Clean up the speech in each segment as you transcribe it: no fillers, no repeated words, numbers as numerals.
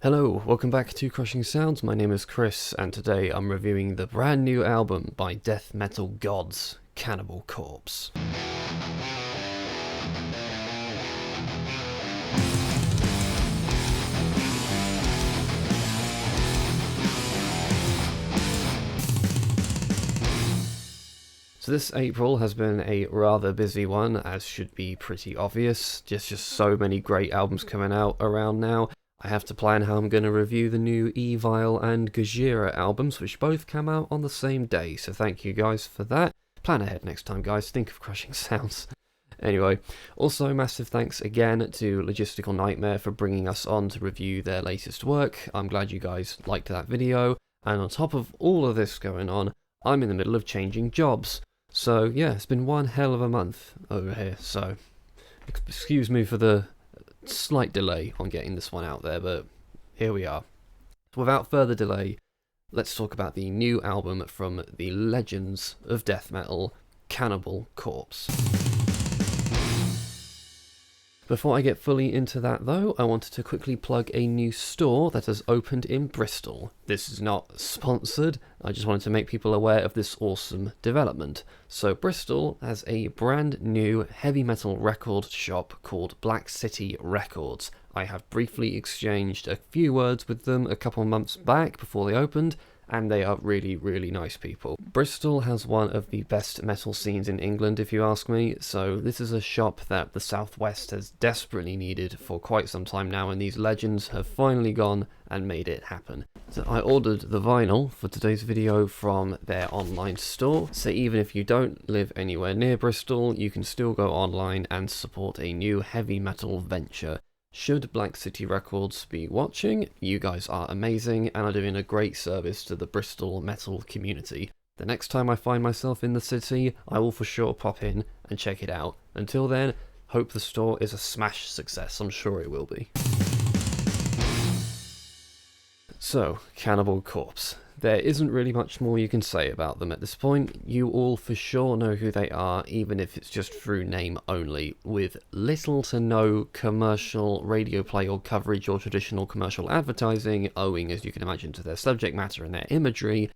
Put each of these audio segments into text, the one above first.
Hello, welcome back to Crushing Sounds. My name is Chris, and today I'm reviewing the brand new album by death metal gods, Cannibal Corpse. So this April has been a rather busy one, as should be pretty obvious. Just so many great albums coming out around now. I have to plan how I'm going to review the new Evil and Gojira albums, which both come out on the same day, so thank you guys for that. Plan ahead next time, guys. Think of Crushing Sounds. Anyway, also massive thanks again to Logistical Nightmare for bringing us on to review their latest work. I'm glad you guys liked that video, and on top of all of this going on, I'm in the middle of changing jobs. So yeah, it's been one hell of a month over here, so excuse me for the slight delay on getting this one out there, but here we are. Without further delay, let's talk about the new album from the legends of death metal, Cannibal Corpse. Before I get fully into that though, I wanted to quickly plug a new store that has opened in Bristol. This is not sponsored, I just wanted to make people aware of this awesome development. So Bristol has a brand new heavy metal record shop called Black City Records. I have briefly exchanged a few words with them a couple months back before they opened, and they are really nice people. Bristol has one of the best metal scenes in England, if you ask me, so this is a shop that the Southwest has desperately needed for quite some time now, and these legends have finally gone and made it happen. So I ordered the vinyl for today's video from their online store, so even if you don't live anywhere near Bristol, you can still go online and support a new heavy metal venture. Should Black City Records be watching, you guys are amazing and are doing a great service to the Bristol metal community. The next time I find myself in the city, I will for sure pop in and check it out. Until then, hope the store is a smash success. I'm sure it will be. So, Cannibal Corpse. There isn't really much more you can say about them at this point. You all for sure know who they are, even if it's just through name only, with little to no commercial radio play or coverage or traditional commercial advertising, owing, as you can imagine, to their subject matter and their imagery.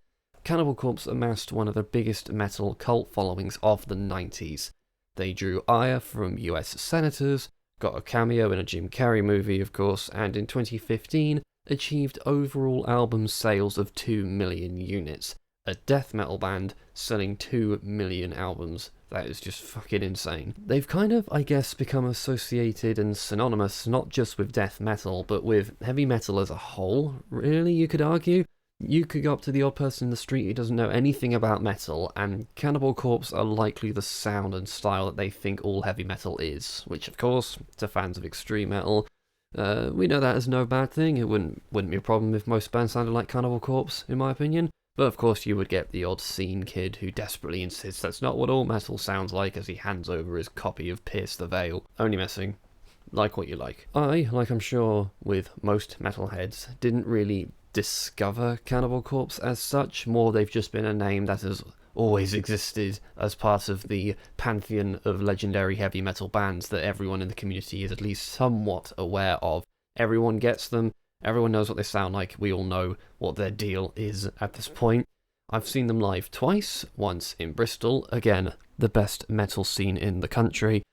Cannibal Corpse amassed one of the biggest metal cult followings of the 90s. They drew ire from US senators, got a cameo in a Jim Carrey movie, of course, and in 2015, achieved overall album sales of 2 million units. A death metal band selling 2 million albums. That is just fucking insane. They've kind of, I guess, become associated and synonymous not just with death metal, but with heavy metal as a whole, really, you could argue. You could go up to the odd person in the street who doesn't know anything about metal, and Cannibal Corpse are likely the sound and style that they think all heavy metal is, which of course, to fans of extreme metal, we know that is no bad thing. It wouldn't be a problem if most bands sounded like Cannibal Corpse, in my opinion. But of course you would get the odd scene kid who desperately insists that's not what all metal sounds like as he hands over his copy of Pierce the Veil. Only messing. Like what you like. I, like I'm sure with most metalheads, didn't really discover Cannibal Corpse as such. More they've just been a name that has always existed as part of the pantheon of legendary heavy metal bands that everyone in the community is at least somewhat aware of. Everyone gets them, everyone knows what they sound like, we all know what their deal is at this point. I've seen them live twice, once in Bristol, again, the best metal scene in the country,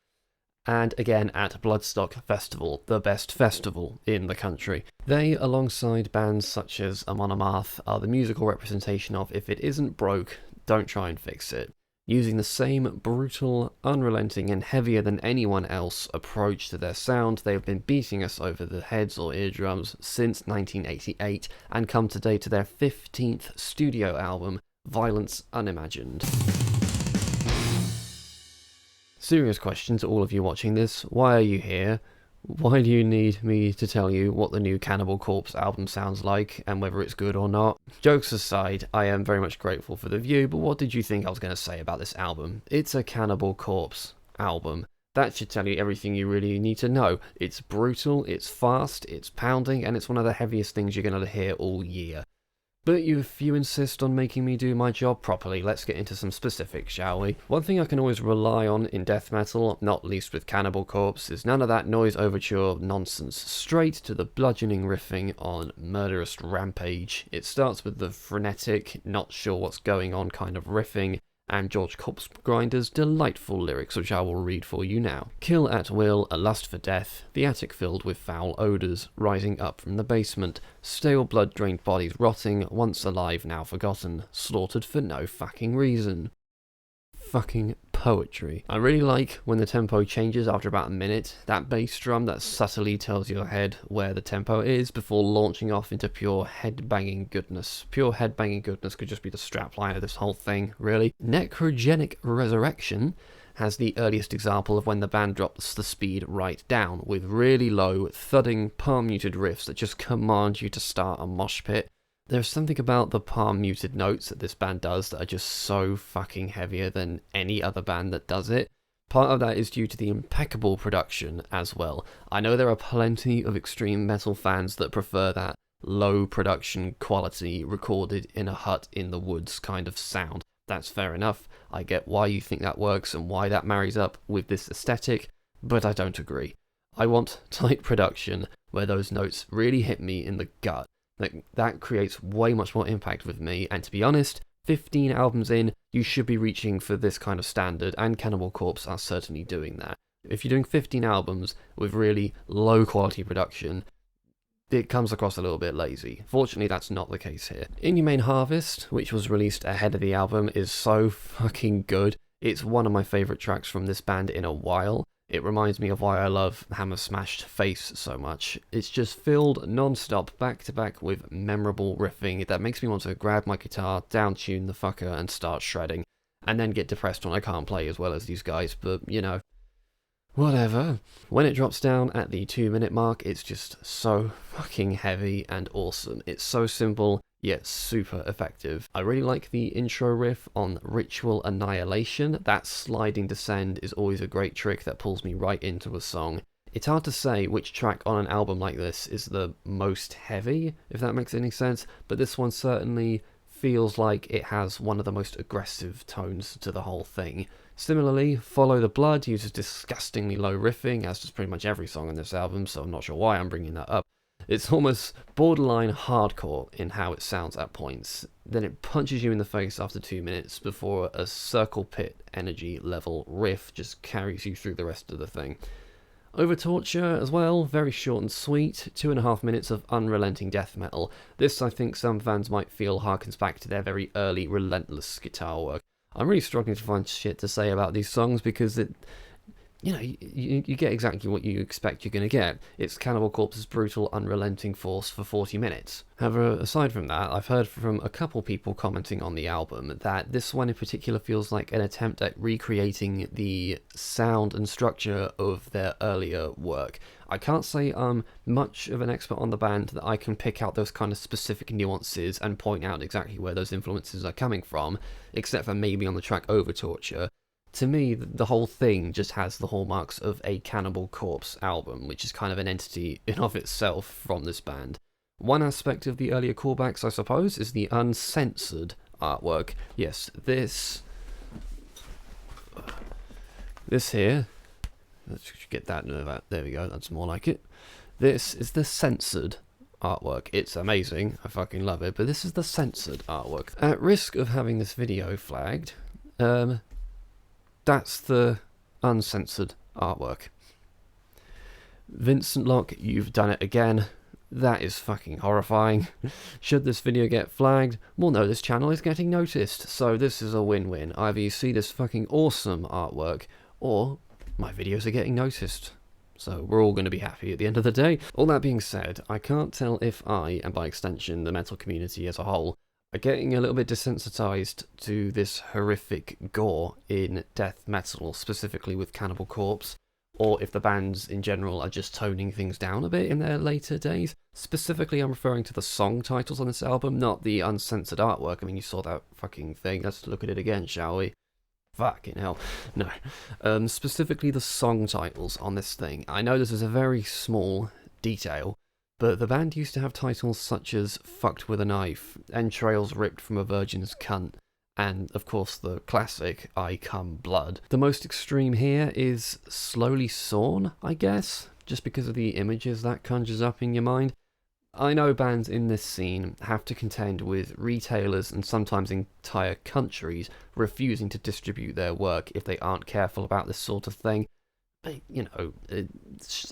and again at Bloodstock Festival, the best festival in the country. They, alongside bands such as Amon Amarth, are the musical representation of if it isn't broke, don't try and fix it. Using the same brutal, unrelenting and heavier than anyone else approach to their sound, they have been beating us over the heads or eardrums since 1988 and come today to their 15th studio album, Violence Unimagined. Serious question to all of you watching this, why are you here? Why do you need me to tell you what the new Cannibal Corpse album sounds like, and whether it's good or not? Jokes aside, I am very much grateful for the view, but what did you think I was going to say about this album? It's a Cannibal Corpse album. That should tell you everything you really need to know. It's brutal, it's fast, it's pounding, and it's one of the heaviest things you're going to hear all year. But if you insist on making me do my job properly, let's get into some specifics, shall we? One thing I can always rely on in death metal, not least with Cannibal Corpse, is none of that noise overture nonsense. Straight to the bludgeoning riffing on Murderous Rampage. It starts with the frenetic, not sure what's going on kind of riffing, and George Corpse Grinder's delightful lyrics, which I will read for you now. Kill at will, a lust for death, the attic filled with foul odours, rising up from the basement, stale blood-drained bodies rotting, once alive now forgotten, slaughtered for no fucking reason. Fucking poetry. I really like when the tempo changes after about a minute, that bass drum that subtly tells your head where the tempo is before launching off into pure head-banging goodness. Pure head-banging goodness could just be the strapline of this whole thing, really. Necrogenic Resurrection has the earliest example of when the band drops the speed right down, with really low, thudding, palm-muted riffs that just command you to start a mosh pit. There's something about the palm-muted notes that this band does that are just so fucking heavier than any other band that does it. Part of that is due to the impeccable production as well. I know there are plenty of extreme metal fans that prefer that low production quality recorded in a hut in the woods kind of sound. That's fair enough. I get why you think that works and why that marries up with this aesthetic, but I don't agree. I want tight production where those notes really hit me in the gut. That creates way much more impact with me, and to be honest, 15 albums in, you should be reaching for this kind of standard, and Cannibal Corpse are certainly doing that. If you're doing 15 albums with really low quality production, it comes across a little bit lazy. Fortunately, that's not the case here. Inhumane Harvest, which was released ahead of the album, is so fucking good. It's one of my favourite tracks from this band in a while. It reminds me of why I love Hammer Smashed Face so much. It's just filled non-stop, back-to-back with memorable riffing that makes me want to grab my guitar, down-tune the fucker and start shredding, and then get depressed when I can't play as well as these guys, but, you know, whatever. When it drops down at the 2-minute mark, it's just so fucking heavy and awesome. It's so simple, yet super effective. I really like the intro riff on Ritual Annihilation. That sliding descend is always a great trick that pulls me right into a song. It's hard to say which track on an album like this is the most heavy, if that makes any sense, but this one certainly feels like it has one of the most aggressive tones to the whole thing. Similarly, Follow the Blood uses disgustingly low riffing, as does pretty much every song on this album, so I'm not sure why I'm bringing that up. It's almost borderline hardcore in how it sounds at points. Then it punches you in the face after 2 minutes before a circle pit energy level riff just carries you through the rest of the thing. Over Torture as well, very short and sweet, 2.5 minutes of unrelenting death metal. This, I think some fans might feel harkens back to their very early relentless guitar work. I'm really struggling to find shit to say about these songs because you get exactly what you expect you're going to get. It's Cannibal Corpse's brutal, unrelenting force for 40 minutes. However, aside from that, I've heard from a couple people commenting on the album that this one in particular feels like an attempt at recreating the sound and structure of their earlier work. I can't say I'm much of an expert on the band that I can pick out those kind of specific nuances and point out exactly where those influences are coming from, except for maybe on the track Over Torture. To me, the whole thing just has the hallmarks of a Cannibal Corpse album, which is kind of an entity in of itself from this band. One aspect of the earlier callbacks, I suppose, is the uncensored artwork. Yes, this here, let's get that, there we go, that's more like it. This is the censored artwork. It's amazing, I fucking love it, but this is the censored artwork. At risk of having this video flagged, that's the uncensored artwork. Vincent Locke, you've done it again. That is fucking horrifying. Should this video get flagged, well no, this channel is getting noticed, so this is a win-win. Either you see this fucking awesome artwork, or my videos are getting noticed. So we're all going to be happy at the end of the day. All that being said, I can't tell if I, and by extension the metal community as a whole, are getting a little bit desensitized to this horrific gore in death metal, specifically with Cannibal Corpse, or if the bands in general are just toning things down a bit in their later days. Specifically, I'm referring to the song titles on this album, not the uncensored artwork. I mean, you saw that fucking thing. Let's look at it again, shall we? Fucking hell. No. Specifically the song titles on this thing. I know this is a very small detail, but the band used to have titles such as Fucked with a Knife, Entrails Ripped from a Virgin's Cunt, and of course the classic I Come Blood. The most extreme here is Slowly Sawn, I guess, just because of the images that conjures up in your mind. I know bands in this scene have to contend with retailers and sometimes entire countries refusing to distribute their work if they aren't careful about this sort of thing. But, you know,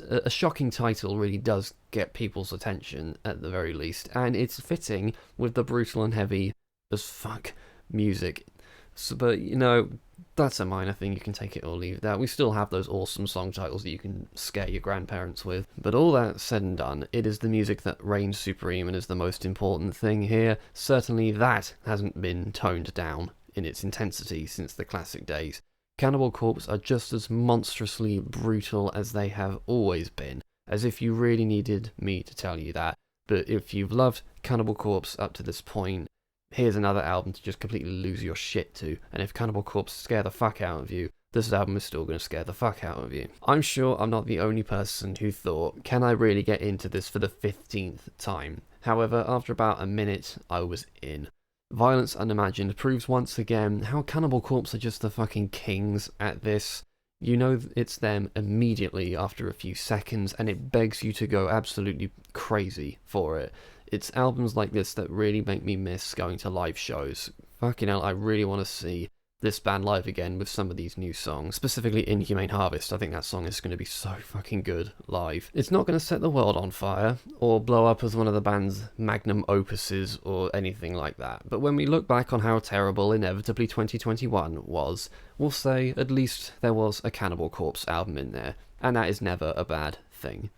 a shocking title really does get people's attention at the very least, and it's fitting with the brutal and heavy as fuck music. So, but, you know, that's a minor thing, you can take it or leave that. We still have those awesome song titles that you can scare your grandparents with. But all that said and done, it is the music that reigns supreme and is the most important thing here. Certainly that hasn't been toned down in its intensity since the classic days. Cannibal Corpse are just as monstrously brutal as they have always been, as if you really needed me to tell you that. But if you've loved Cannibal Corpse up to this point, here's another album to just completely lose your shit to, and if Cannibal Corpse scare the fuck out of you, this album is still going to scare the fuck out of you. I'm sure I'm not the only person who thought, can I really get into this for the 15th time? However, after about a minute, I was in. Violence Unimagined proves once again how Cannibal Corpse are just the fucking kings at this. You know it's them immediately after a few seconds, and it begs you to go absolutely crazy for it. It's albums like this that really make me miss going to live shows. Fucking hell, I really want to see this band live again with some of these new songs, specifically Inhumane Harvest. I think that song is going to be so fucking good live. It's not going to set the world on fire, or blow up as one of the band's magnum opuses, or anything like that. But when we look back on how terrible inevitably 2021 was, we'll say at least there was a Cannibal Corpse album in there, and that is never a bad thing.